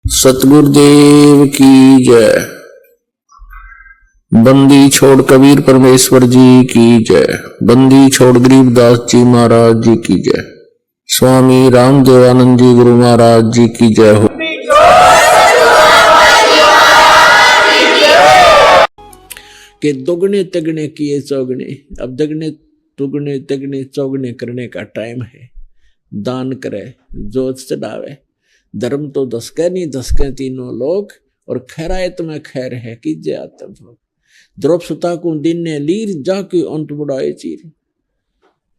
सतगुरुदेव की जय। बंदी छोड़ कबीर परमेश्वर जी की जय। बंदी छोड़ गरीबदास जी महाराज जी की जय। स्वामी रामदेवानंद जी गुरु महाराज जी की जय हो। के दुगने तगने किए चौगने, अब दगने दुगने तगने चौगने करने का टाइम है। दान करे जोत चढ़ावे, धर्म तो दसके नहीं दसके तीनों लोग, और खैरायत में खैर है कीजे आत्म भोग। द्रौपदी को दिन ने लीर जाके अंत बुढ़ाए चीर।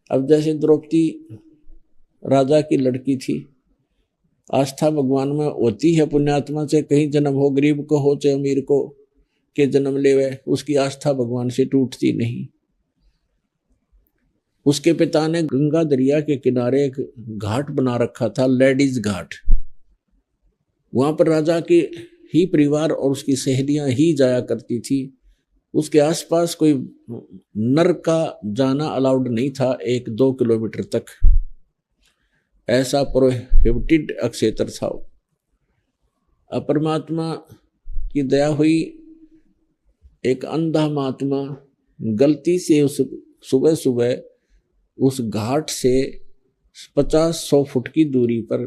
अब जैसे द्रौपदी राजा की लड़की थी, आस्था भगवान में होती है पुण्यात्मा से कहीं जन्म हो, गरीब को हो चाहे अमीर को के जन्म लेवे, उसकी आस्था भगवान से टूटती नहीं। उसके पिता ने गंगा दरिया के किनारे एक घाट बना रखा था, लेडीज घाट। वहां पर राजा के ही परिवार और उसकी सहेलियां ही जाया करती थी। उसके आसपास कोई नर का जाना अलाउड नहीं था, 1-2 किलोमीटर तक, ऐसा प्रोहिबिटेड क्षेत्र था। अब परमात्मा की दया हुई, एक अंधा महात्मा गलती से उस सुबह सुबह उस घाट से 50-100 फुट की दूरी पर,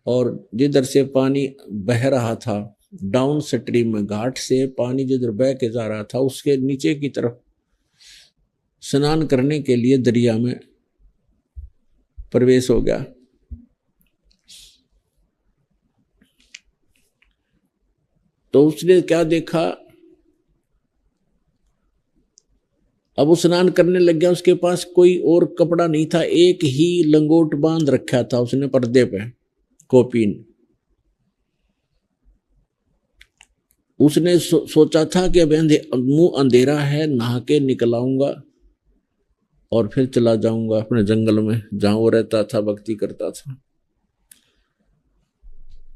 और जिधर से पानी बह रहा था डाउन स्ट्रीम में, घाट से पानी जिधर बह के जा रहा था उसके नीचे की तरफ स्नान करने के लिए दरिया में प्रवेश हो गया। तो उसने क्या देखा, अब वो स्नान करने लग गया। उसके पास कोई और कपड़ा नहीं था, एक ही लंगोट बांध रखा था उसने पर्दे पे, कोपीन। उसने सोचा था कि अब मुंह अंधेरा है, नहा के निकल आऊंगा और फिर चला जाऊंगा अपने जंगल में जहां वो रहता था, भक्ति करता था।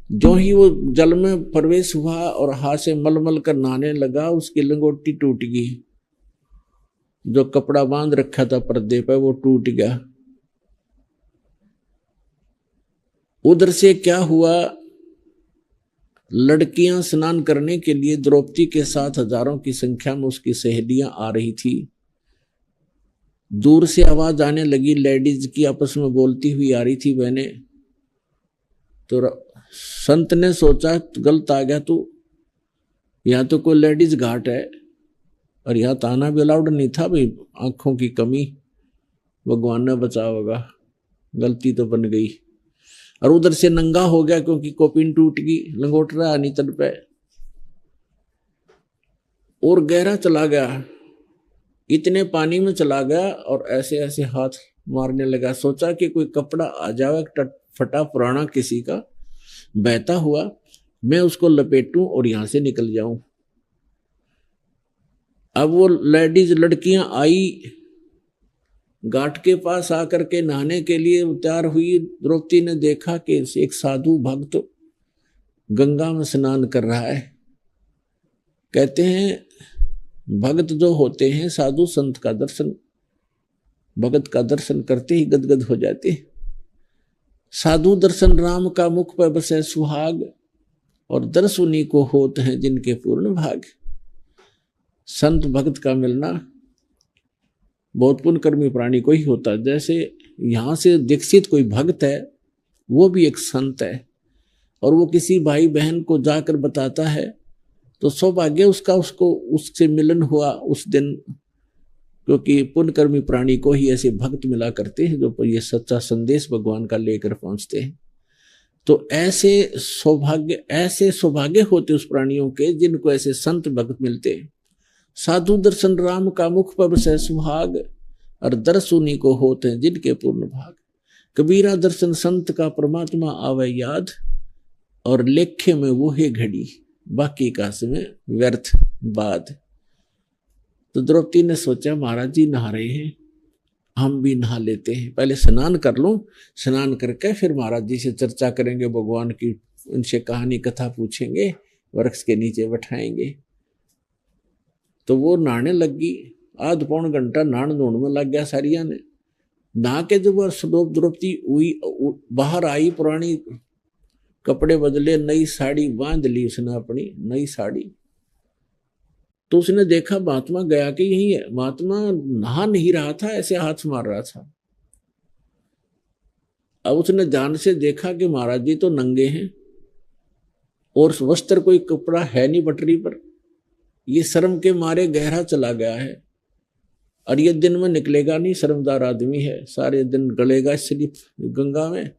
जो ही वो जल में प्रवेश हुआ और हाथ से मलमल कर नहाने लगा, उसकी लंगोटी टूट गई। जो कपड़ा बांध रखा था पर्दे पर वो टूट गया। उधर से क्या हुआ, लड़कियां स्नान करने के लिए द्रौपदी के साथ हजारों की संख्या में उसकी सहेलियां आ रही थी। दूर से आवाज आने लगी लेडीज की, आपस में बोलती हुई आ रही थी बहने। तो संत ने सोचा गलत आ गया, तो यहां तो कोई लेडीज घाट है और यहाँ ताना भी अलाउड नहीं था भाई, आंखों की कमी, भगवान ने बचा होगा, गलती तो बन गई। और उधर से नंगा हो गया क्योंकि कोपिन टूट गई, लंगोट रहा नहीं तन पे, और गहरा चला गया, इतने पानी में चला गया और ऐसे ऐसे हाथ मारने लगा। सोचा कि कोई कपड़ा आ जाए फटा पुराना किसी का बहता हुआ, मैं उसको लपेटूं और यहां से निकल जाऊं। अब वो लेडीज लड़कियां आई, घाट के पास आकर के नहाने के लिए तैयार हुई। द्रौपदी ने देखा कि एक साधु भक्त गंगा में स्नान कर रहा है। कहते हैं भक्त जो होते हैं, साधु संत का दर्शन, भगत का दर्शन करते ही गदगद हो जाते। साधु दर्शन राम का मुख पर बसे सुहाग, और दर्श उन्हीं को होते हैं जिनके पूर्ण भाग। संत भक्त का मिलना बहुत पुण्यकर्मी प्राणी को ही होता है। जैसे यहां से दीक्षित कोई भक्त है, वो भी एक संत है, और वो किसी भाई बहन को जाकर बताता है तो सौभाग्य उसका, उसको उससे मिलन हुआ उस दिन, क्योंकि पुण्यकर्मी प्राणी को ही ऐसे भक्त मिला करते हैं जो ये सच्चा संदेश भगवान का लेकर पहुंचते हैं। तो ऐसे सौभाग्य होते उस प्राणियों के जिनको ऐसे संत भक्त मिलते हैं। साधु दर्शन राम का मुख पर बसे सुहाग, और दर्श उन्हीं को होते हैं जिनके पूर्ण भाग। कबीरा दर्शन संत का परमात्मा आवे याद, और लेखे में वो है घड़ी, बाकी का समय व्यर्थ बाद। तो द्रौपदी ने सोचा महाराज जी नहा रहे हैं, हम भी नहा लेते हैं, पहले स्नान कर लूं, स्नान करके फिर महाराज जी से चर्चा करेंगे भगवान की, उनसे कहानी कथा पूछेंगे, वृक्ष के नीचे बैठाएंगे। तो वो नहाने लगी, आध पौन घंटा नहान धोन में लग गया सारिया ने। नहा के जब द्रौपदी हुई बाहर आई, पुरानी कपड़े बदले, नई साड़ी बांध ली उसने, अपनी नई साड़ी। तो उसने देखा महात्मा गया कि यही है। महात्मा नहा नहीं रहा था, ऐसे हाथ मार रहा था। अब उसने ध्यान से देखा कि महाराज जी तो नंगे हैं और वस्त्र कोई कपड़ा है नहीं पटरी पर। ये शर्म के मारे गहरा चला गया है और ये दिन में निकलेगा नहीं, शर्मदार आदमी है, सारे दिन गलेगा इसलिए गंगा में।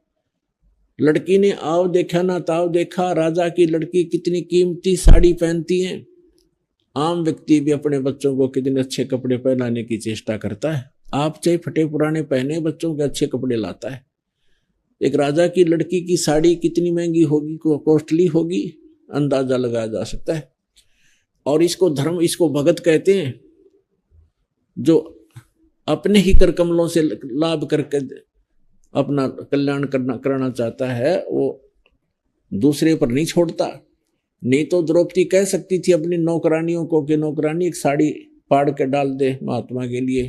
लड़की ने आव देखा ना ताव देखा, राजा की लड़की कितनी कीमती साड़ी पहनती है। आम व्यक्ति भी अपने बच्चों को कितने अच्छे कपड़े पहनाने की चेष्टा करता है। आप चाहे फटे पुराने पहने, बच्चों के अच्छे कपड़े लाता है। एक राजा की लड़की की साड़ी कितनी महंगी होगी, कॉस्टली होगी, अंदाजा लगाया जा सकता है। और इसको धर्म, इसको भगत कहते हैं, जो अपने ही कर कमलों से लाभ करके अपना कल्याण करना चाहता है, वो दूसरे पर नहीं छोड़ता। नहीं तो द्रौपदी कह सकती थी अपनी नौकरानियों को कि नौकरानी एक साड़ी फाड़ के डाल दे महात्मा के लिए।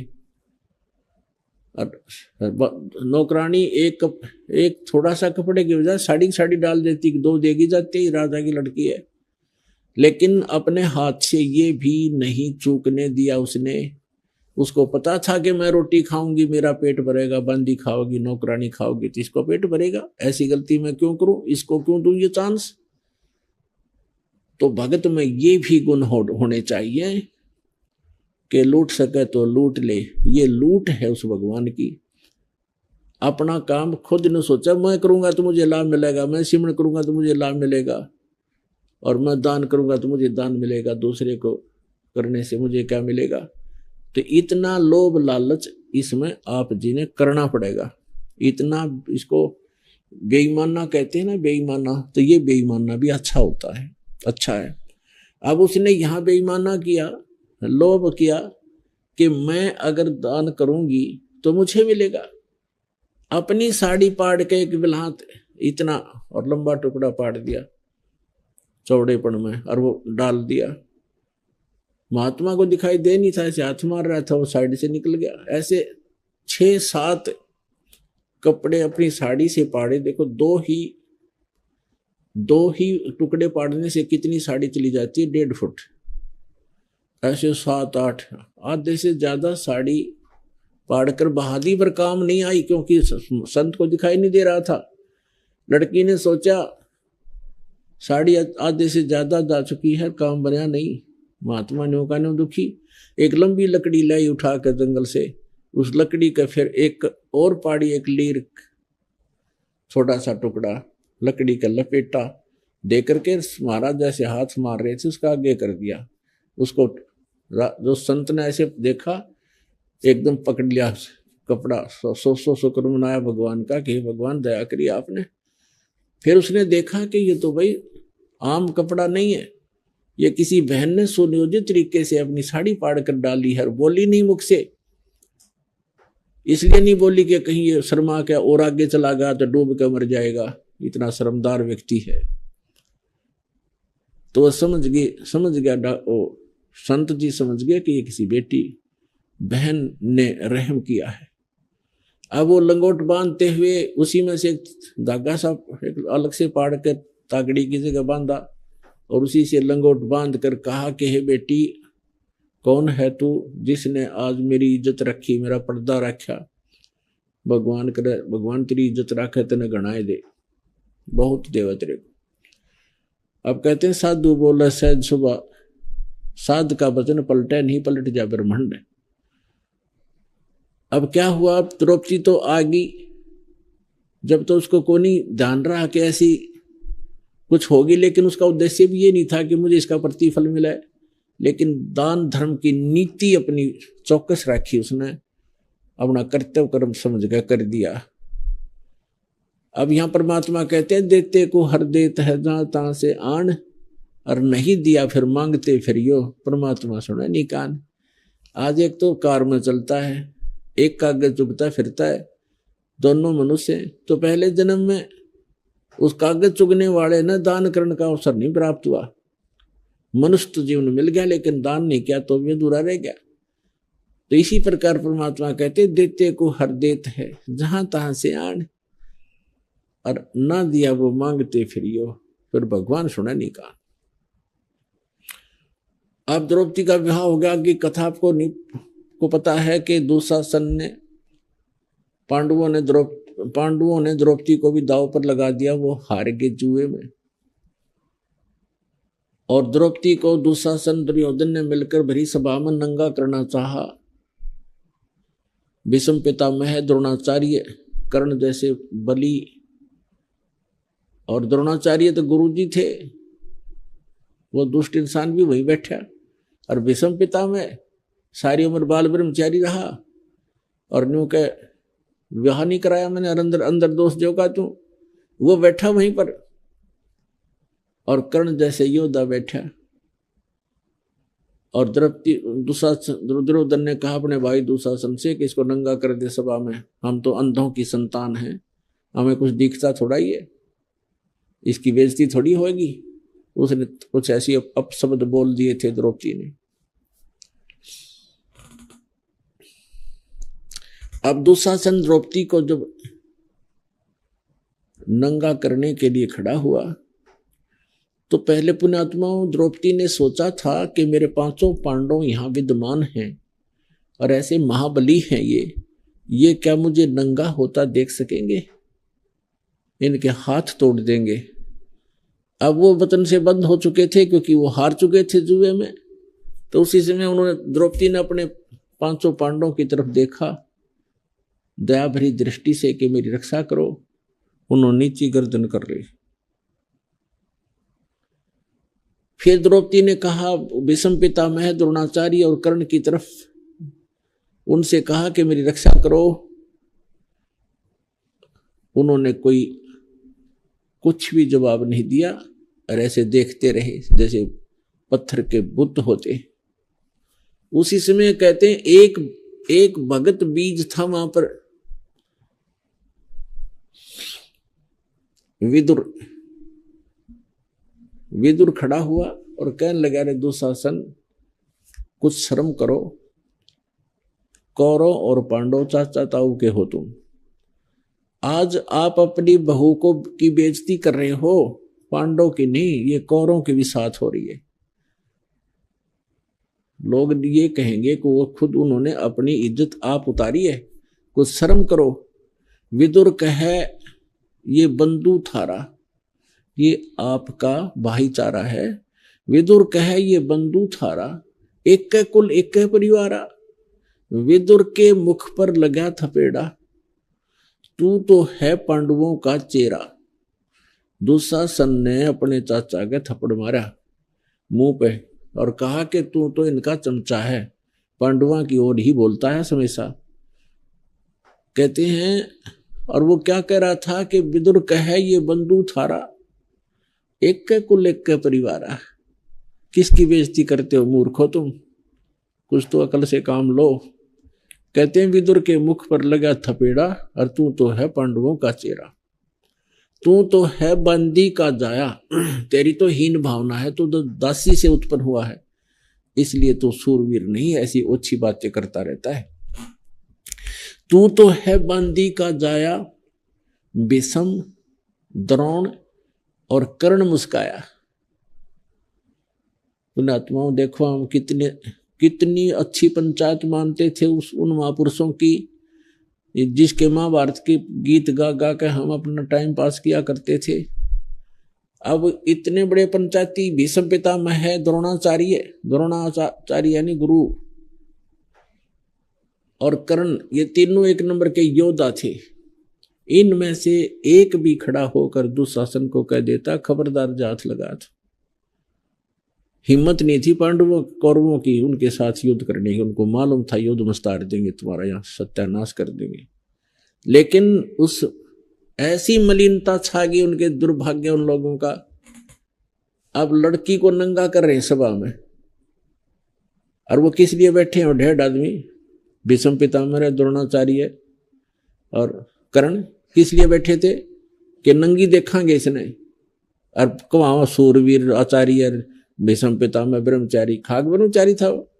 नौकरानी एक थोड़ा सा कपड़े की बजाय साड़ी डाल देती, दो देगी जाती, राजा की लड़की है। लेकिन अपने हाथ से ये भी नहीं चूकने दिया उसने। उसको पता था कि मैं रोटी खाऊंगी मेरा पेट भरेगा, बंदी खाओगी, नौकरानी खाओगी तो इसको पेट भरेगा, ऐसी गलती मैं क्यों करूं, इसको क्यों दूं ये चांस। तो भगत में ये भी गुण होने चाहिए कि लूट सके तो लूट ले। ये लूट है उस भगवान की। अपना काम खुद न सोचा, मैं करूंगा तो मुझे लाभ मिलेगा, मैं सिमरण करूंगा तो मुझे लाभ मिलेगा, और मैं दान करूंगा तो मुझे दान मिलेगा, दूसरे को करने से मुझे क्या मिलेगा। तो इतना लोभ लालच इसमें आप जी ने करना पड़ेगा। इतना, इसको बेईमाना कहते हैं ना, बेईमाना, तो ये बेईमाना भी अच्छा होता है, अच्छा है। अब उसने यहां बेईमाना किया, लोभ किया कि मैं अगर दान करूंगी तो मुझे मिलेगा। अपनी साड़ी पाड़ के एक बिल्हात इतना और लंबा टुकड़ा पाड़ दिया चौड़ेपन में और वो डाल दिया। महात्मा को दिखाई दे नहीं था, ऐसे हाथ मार रहा था, वो साइड से निकल गया। ऐसे 6-7 कपड़े अपनी साड़ी से पाड़े। देखो, दो ही टुकड़े पाड़ने से कितनी साड़ी चली जाती है, 1.5 फुट। ऐसे 7-8 आधे से ज्यादा साड़ी पाड़कर बहादी पर काम नहीं आई, क्योंकि संत को दिखाई नहीं दे रहा था। लड़की ने सोचा साड़ी आधे से ज्यादा जा चुकी है, काम बना नहीं। महात्मा ने कहा न दुखी, एक लंबी लकड़ी लाई उठा कर जंगल से, उस लकड़ी का फिर एक और पाड़ी, एक लीर छोटा सा टुकड़ा लकड़ी का लपेटा दे करके महाराज जैसे हाथ मार रहे थे उसका आगे कर दिया। उसको जो संत ने ऐसे देखा, एकदम पकड़ लिया कपड़ा, सौ शुक्र मनाया भगवान का कि भगवान दया करिए आपने। फिर उसने देखा कि ये तो भाई आम कपड़ा नहीं है, ये किसी बहन ने सुनियोजित तरीके से अपनी साड़ी पाड़ कर डाली है। बोली नहीं मुख से, इसलिए नहीं बोली कि कहीं ये शर्मा के और आगे चला गया तो डूब कर मर जाएगा, इतना शर्मदार व्यक्ति है। तो समझ गया वो संत जी समझ गए कि ये किसी बेटी बहन ने रहम किया है। अब वो लंगोट बांधते हुए उसी में से एक धागा सा एक अलग से पाड़ कर तागड़ी की जगह बांधा और उसी से लंगोट बांध कर कहा कि हे बेटी, कौन है तू जिसने आज मेरी इज्जत रखी, मेरा पर्दा रखा। भगवान करे भगवान तेरी इज्जत रखे, तेने गणाए दे, बहुत देवा तेरे को। अब कहते हैं साधु बोला सहज सुबह, साध का वचन पलटे नहीं, पलट जा ब्रह्मांड। अब क्या हुआ, द्रौपदी तो आ गई, जब तो उसको को नहीं ध्यान रहा कि ऐसी कुछ होगी, लेकिन उसका उद्देश्य भी ये नहीं था कि मुझे इसका प्रतिफल मिले, लेकिन दान धर्म की नीति अपनी चौकस रखी उसने, अपना कर्तव्य कर्म समझ कर कर दिया। अब यहां परमात्मा कहते हैं देते को हर देत है जहां तहां से आन, और नहीं दिया फिर मांगते फिर यो। परमात्मा सुना नहीं कान। आज एक तो कार में चलता है, एक कागज चुगता फिरता है, दोनों मनुष्य। तो पहले जन्म में उस कागज चुगने वाले ने दान करने का अवसर नहीं प्राप्त हुआ, मनुष्य तो जीवन मिल गया लेकिन दान नहीं किया तो भी अधूरा रह गया। तो इसी प्रकार परमात्मा कहते देते को हर देत है जहां तहां से आन। और ना दिया वो मांगते फिरियो, फिर भगवान सुना नहीं कहा। अब द्रौपदी का विवाह हो गया कि कथा आपको को पता है कि दुशासन ने पांडवों ने द्रौपदी को भी दांव पर लगा दिया, वो हार गए जुए में। और द्रौपदी को दुशासन दुर्योधन ने मिलकर भरी सभा में नंगा करना चाहा। भीष्म पितामह, द्रोणाचार्य, कर्ण जैसे बलि और द्रोणाचार्य तो गुरुजी थे, वो दुष्ट इंसान भी वहीं बैठा। और भीष्म पितामह सारी उम्र बाल ब्रह्मचारी रहा और न्यू के विवाह नहीं कराया मैंने, अंदर दोष जो का तू, वो बैठा वहीं पर। और कर्ण जैसे योद्धा बैठा। और दुर्योधन ने कहा अपने भाई दुशासन से कि इसको नंगा कर दे सभा में, हम तो अंधों की संतान हैं, हमें कुछ दिखता थोड़ा ही है, इसकी बेइज्जती थोड़ी होगी। उसने कुछ ऐसी अपशब्द बोल दिए थे द्रौपदी ने। अब दुशासन द्रौपदी को जब नंगा करने के लिए खड़ा हुआ तो पहले पुण्यात्माओं द्रौपदी ने सोचा था कि मेरे पांचों पांडव यहां विद्यमान हैं और ऐसे महाबली हैं, ये क्या मुझे नंगा होता देख सकेंगे? इनके हाथ तोड़ देंगे। अब वो वतन से बंद हो चुके थे क्योंकि वो हार चुके थे जुए में। तो उसी समय उन्होंने द्रौपदी ने अपने पांचों पांडवों की तरफ देखा दया भरी दृष्टि से कि मेरी रक्षा करो। उन्होंने नीची गर्दन कर ली। फिर द्रौपदी ने कहा भीष्म पितामह, द्रोणाचार्य और कर्ण की तरफ, उनसे कहा कि मेरी रक्षा करो। उन्होंने कोई कुछ भी जवाब नहीं दिया और ऐसे देखते रहे जैसे पत्थर के बुत होते। उसी समय कहते हैं एक भगत बीज था वहां पर, विदुर खड़ा हुआ और कहने लगा, रे दुशासन कुछ शर्म करो, कौरव और पांडव चाचा ताऊ के हो तुम, आज आप अपनी बहू को की बेइज्जती कर रहे हो, पांडव की नहीं, ये कौरवों की भी साथ हो रही है। लोग ये कहेंगे कि वो खुद उन्होंने अपनी इज्जत आप उतारी है, कुछ शर्म करो। विदुर कहे ये बंधु थारा, ये आपका भाईचारा है। विदुर कहे ये बंधु थारा, एक के कुल एक के परिवारा। विदुर के मुख पर लगा थपेड़ा, तू तो है पांडवों का चेहरा। दुशासन ने अपने चाचा के थप्पड़ मारा मुंह पे और कहा कि तू तो इनका चमचा है, पांडवों की ओर ही बोलता है हमेशा। कहते हैं, और वो क्या कह रहा था कि विदुर कहे ये बंधु थारा, एक के कुल एक के परिवारा। किसकी बेइज्जती करते हो मूर्खो तुम, कुछ तो अकल से काम लो। कहते हैं विदुर के मुख पर लगा थपेड़ा, और तू तो है पांडवों का चेहरा, तू तो है बंदी का जाया, तेरी तो हीन भावना है, तू तो दासी से उत्पन्न हुआ है, इसलिए तू सूरवीर नहीं, ऐसी ओछी बातें करता रहता है। तू तो है बंदी का जाया। भीष्म, द्रोण और कर्ण मुस्काया। पुण्यात्माओं देखो हम कितनी अच्छी पंचायत मानते थे उन महापुरुषों की, जिसके महाभारत के गीत गा गा के हम अपना टाइम पास किया करते थे। अब इतने बड़े पंचायती भीष्म पितामह है, द्रोणाचार्य यानी गुरु, और कर्ण, ये तीनों एक नंबर के योद्धा थे। इनमें से एक भी खड़ा होकर दुशासन को कह देता खबरदार जात लगा। हिम्मत नहीं थी पांडवों कौरवों की उनके साथ युद्ध करने की, उनको मालूम था युद्ध मस्तार देंगे, तुम्हारा यहाँ सत्यानाश कर देंगे। लेकिन उस ऐसी मलिनता छा गई उनके दुर्भाग्य उन लोगों का। अब लड़की को नंगा कर रहे सभा में, और वो किस लिए बैठे हैं? 1.5 आदमी, भीष्म पितामह, द्रोणाचार्य और कर्ण किस लिए बैठे थे कि नंगी देखांगे इसने। और वहां सूरवीर आचार्य भीष्म पितामह ब्रह्मचारी, खाक ब्रह्मचारी था वो,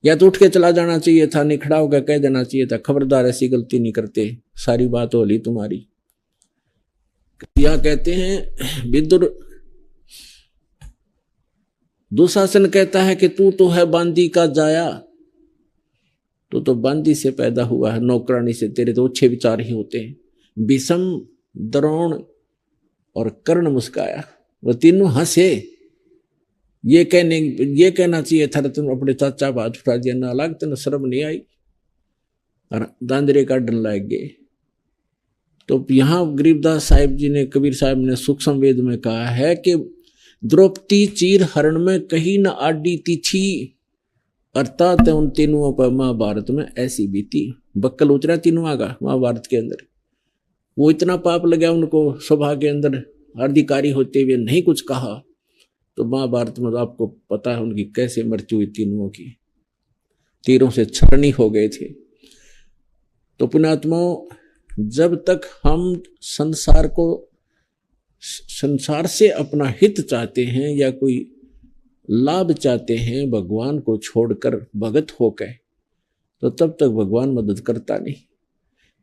या तो उठ के चला जाना चाहिए था, नहीं खड़ा होकर कह देना चाहिए था खबरदार ऐसी गलती नहीं करते, सारी बात होली तुम्हारी। या कहते हैं विदुर, दुशासन कहता है कि तू तो है बांदी का जाया, तो बांदी से पैदा हुआ है, नौकरानी से, तेरे तो अच्छे विचार ही होते हैं। भीष्म, द्रोण और कर्ण मुस्काया, वो तीनों हंसे। ये कहना चाहिए था तुम अपने चाचा बात उठा दिया, ना अलग तो शर्म नहीं आई, और दांदरे काटने लग गए। तो यहाँ गरीबदास साहिब जी ने, कबीर साहब ने सूक्ष्म वेद में कहा है कि द्रौपदी चीर हरण में कहीं न आडी तिछी, अर्थात उन तीनों पर महाभारत में ऐसी बीती। बक्कल उतरा तीनों का महाभारत के अंदर, वो इतना पाप लगा उनको सभा के अंदर, अधिकारी होते हुए नहीं कुछ कहा। तो महाभारत में तो आपको पता है उनकी कैसे मृत्यु हुई, तीनों की तीरों से छरणी हो गए थे। तो पुण्यात्माओं, जब तक हम संसार से अपना हित चाहते हैं या कोई लाभ चाहते हैं भगवान को छोड़कर भगत होकर, तो तब तक भगवान मदद करता नहीं।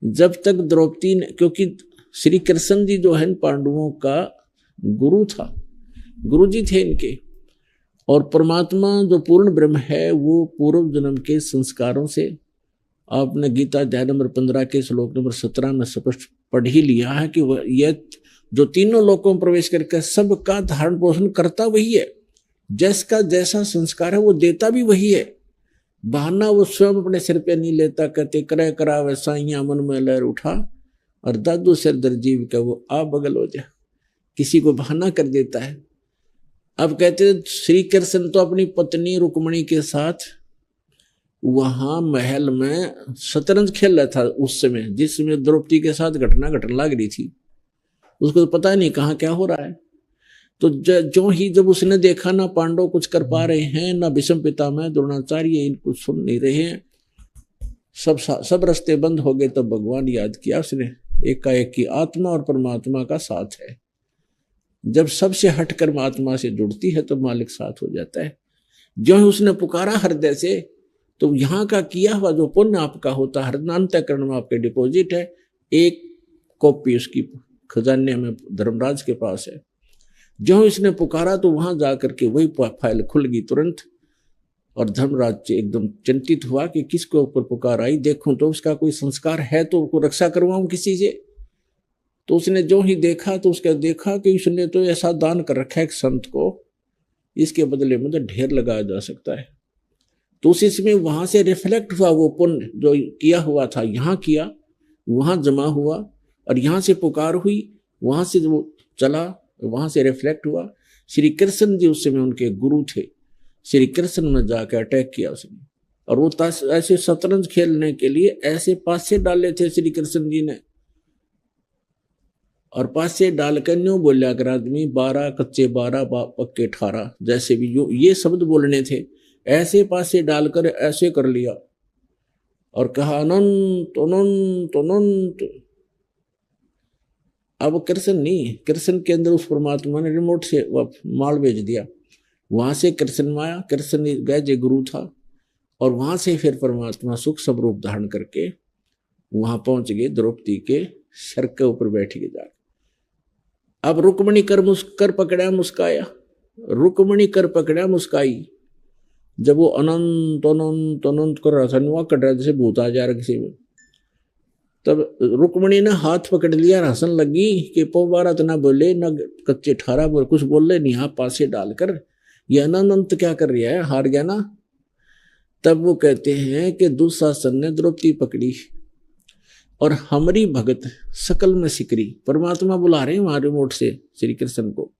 जब तक द्रौपदी ने, क्योंकि श्री कृष्ण जी जो है पांडवों का गुरु था, गुरु जी थे इनके, और परमात्मा जो पूर्ण ब्रह्म है वो पूर्व जन्म के संस्कारों से, आपने गीता अध्याय नंबर 15 के श्लोक नंबर 17 में स्पष्ट पढ़ ही लिया है कि यह जो तीनों लोकों में प्रवेश करके सबका धारण पोषण करता वही है, जिसका जैसा संस्कार है वो देता भी वही है। बहाना वो स्वयं अपने सिर पे नहीं लेता, कहते करे करा वैसा ही मन में लहर उठा, और दादू सिर दर्जीव का वो आप बगल हो जा, किसी को बहाना कर देता है। अब कहते श्री कृष्ण तो अपनी पत्नी रुक्मणी के साथ वहां महल में शतरंज खेल रहा था उस समय, जिस समय द्रौपदी के साथ घटना घटने लग रही थी। उसको तो पता नहीं कहाँ क्या हो रहा है। तो जो ही जब उसने देखा ना पांडव कुछ कर पा रहे हैं, ना भीष्म पितामह द्रोणाचार्य इनको सुन नहीं रहे हैं, सब रास्ते बंद हो गए, तब भगवान याद किया उसने, एकाएक की आत्मा और परमात्मा का साथ है। जब सबसे हटकर आत्मा से जुड़ती है तो मालिक साथ हो जाता है। जो ही उसने पुकारा हृदय से, तो यहाँ का किया हुआ जो पुण्य आपका होता है हृदयांतःकरण में आपके डिपॉजिट है, एक कॉपी उसकी खजाने में धर्मराज के पास है। जो इसने पुकारा तो वहां जाकर के वही फाइल खुल गई तुरंत, और धर्मराज एकदम चिंतित हुआ कि किसके ऊपर पुकार आई, देखूं तो उसका कोई संस्कार है तो उसको रक्षा करवाऊं किसी से। तो उसने जो ही देखा तो उसका देखा कि उसने तो ऐसा दान कर रखा है एक संत को, इसके बदले में तो ढेर लगाया जा सकता है। तो उसी समय वहां से रिफ्लेक्ट हुआ वो पुण्य जो किया हुआ था, यहाँ किया वहां जमा हुआ, और यहाँ से पुकार हुई, वहां से वो चला, वहां से रिफ्लेक्ट हुआ। श्री कृष्ण जी उस समय उनके गुरु थे, श्री कृष्ण में जाकर अटैक किया उसने, और वो ऐसे शतरंज खेलने के लिए ऐसे पासे डाले थे श्री कृष्ण जी ने, और पासे डालकर न्यू बोलिया कर आदमी 12 कच्चे 12 पक्के 18, जैसे भी ये शब्द बोलने थे, ऐसे पासे डालकर ऐसे कर लिया और कहा अनंत अनंत अनंत। अब कृष्ण नहीं, कृष्ण के अंदर उस परमात्मा ने रिमोट से माल भेज दिया, वहां से कृष्ण आया, कृष्ण गए जो गुरु था, और वहां से फिर परमात्मा सुख सब रूप धारण करके वहां पहुंच गए, द्रौपदी के सर के ऊपर बैठ के जाकर। अब रुक्मणी कर पकड़ा मुस्काया, रुक्मणी कर पकड़ा मुस्काई। जब वो अनंत अनंत अनंत कर रहा था, नुआ कट रहा जैसे भूत आ जा रहा किसी में, तब रुक्मणी ने हाथ पकड़ लिया, हंसन लगी कि पोबारा तो ना बोले ना कच्चे 18 बोले, कुछ बोले नहीं, हाथ पासे डालकर ये अनंत क्या कर रहा है, हार गया ना। तब वो कहते हैं कि दुशासन ने द्रौपदी पकड़ी और हमारी भगत सकल में सिकरी। परमात्मा बुला रहे हैं वहां रिमोट से श्री कृष्ण को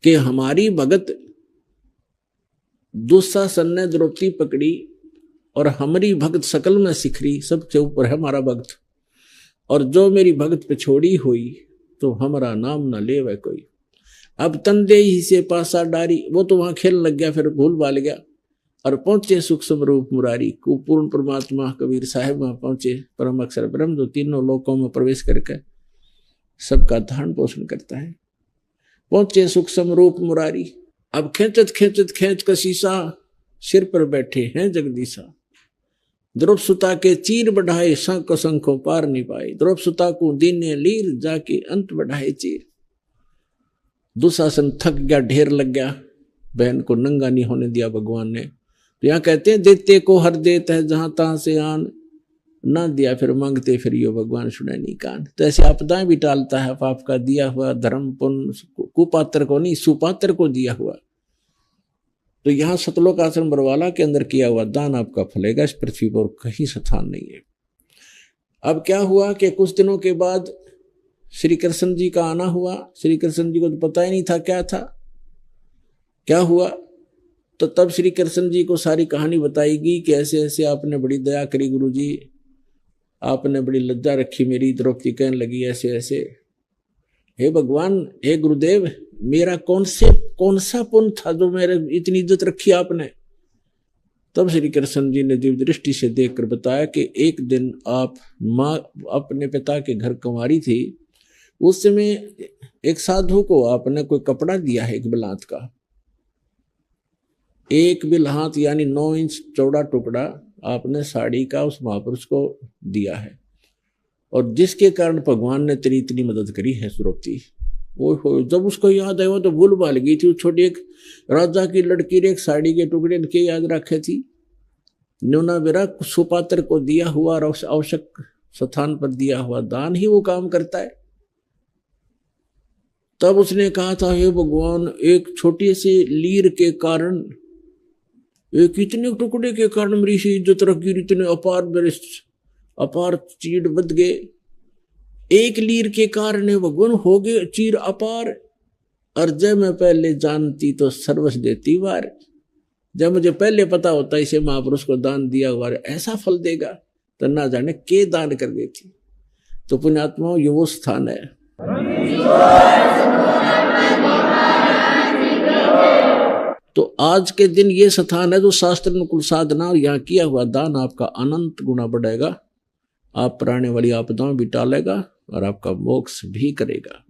कि हमारी भगत दुशासन ने द्रौपदी पकड़ी और हमारी भगत सकल में सिखरी, सबसे ऊपर है हमारा भक्त, और जो मेरी भगत पे छोड़ी हुई तो हमारा नाम न ले वह कोई। अब तंदे ही से पासा डारी, वो तो वहां खेल लग गया, फिर भूल भाल गया, और पहुंचे सूक्ष्म रूप मुरारी को, पूर्ण परमात्मा कबीर साहब वहां पहुंचे, परम अक्षर ब्रह्म जो तीनों लोकों में प्रवेश करके सबका धारण पोषण करता है। पहुंचे सूक्ष्म रूप मुरारी, अब खेचत खेचत खेच का शीशा, सिर पर बैठे हैं जगदीशा। द्रौप सुता के चीर बढ़ाए शंख शंखों पार नहीं पाए। द्रौप सुता को दीने लीर जाके अंत बढ़ाए चीर। दुशासन थक गया, ढेर लग गया, बहन को नंगा नहीं होने दिया भगवान ने। तो यहाँ कहते हैं देते को हर देत है जहां तहां से आन, ना दिया फिर मांगते फिर यो भगवान सुने नहीं कान। तो ऐसे आपदाएं भी टालता है पाप का दिया हुआ धर्म पुण्य, कुपात्र को नहीं सुपात्र को दिया हुआ। तो यहाँ सतलोक आश्रम बरवाला के अंदर किया हुआ दान आपका फलेगा, इस पृथ्वी पर कहीं स्थान नहीं है। अब क्या हुआ कि कुछ दिनों के बाद श्री कृष्ण जी का आना हुआ। श्री कृष्ण जी को तो पता ही नहीं था क्या था, क्या हुआ। तो तब श्री कृष्ण जी को सारी कहानी बताएगी कि ऐसे ऐसे आपने बड़ी दया करी गुरु जी, आपने बड़ी लज्जा रखी मेरी। द्रौपदी कहने लगी ऐसे ऐसे, हे भगवान, हे गुरुदेव, मेरा कौन सा पुण्य था जो मेरे इतनी इज्जत रखी आपने। तब श्री कृष्ण जी ने दिव्य दृष्टि से देखकर बताया कि एक दिन आप माँ अपने पिता के घर कुंवारी थी, उस समय एक साधु को आपने कोई कपड़ा दिया है, एक बिलात का, एक बिलहात यानी 9 इंच चौड़ा टुकड़ा आपने साड़ी का उस महापुरुष को दिया है, और जिसके कारण भगवान ने तेरी इतनी मदद करी है द्रौपदी। वो जब उसको याद आया तो भूल भाल गई थी। छोटी एक राजा की लड़की ने एक साड़ी के टुकड़े के याद रखे थी, न्यूना बेरा सुपात्र को दिया हुआ और आवश्यक स्थान पर दिया हुआ दान ही वो काम करता है। तब उसने कहा था, हे भगवान, एक छोटी सी लीर के कारण, एक इतने टुकड़े के कारण मेरी सी इज्जत रखी, इतने अपार चीड़ बद गए। एक लीर के कारण भगवान हो गए चीर अपार, और जब मैं पहले जानती तो सर्वस्व देती वार। जब मुझे पहले पता होता इसे महापुरुष को दान दिया हुआ ऐसा फल देगा, तो ना जाने के दान कर देती। तो पुण्यात्माओं, ये वो स्थान है। तो आज के दिन ये स्थान है जो शास्त्र अनुकूल साधना और यहाँ किया हुआ दान आपका अनंत गुना बढ़ाएगा, आप पर आने वाली आपदाओं भी टालेगा और आपका मोक्ष भी करेगा।